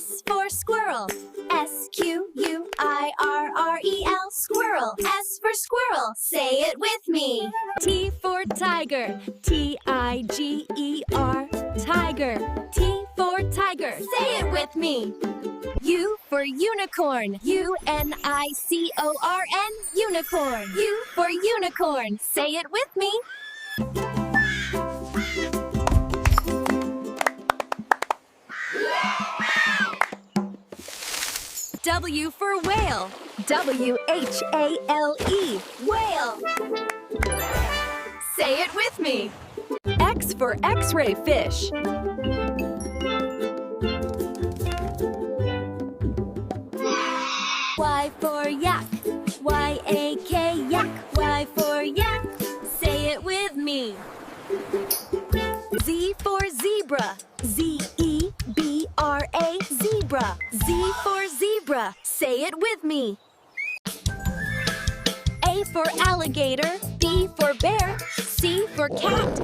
S for squirrel. S-Q-U-I-R-R-E-L. Squirrel. S for squirrel. Say it with me. T for tiger. T-I-G-E-R. Tiger. T for tiger. Say it with me. U for unicorn. U-N-I-C-O-R-N. Unicorn. U for unicorn. Say it with me. W for whale. W-H-A-L-E. Whale. Say it with me. X for X-ray fish. Y for yak. Y-A-K, yak. Y for yak. Say it with me. Z for zebra. Z-E-B-R-A. Zebra. Z for zebra. Say it with me. A for alligator. B for bear. C for cat.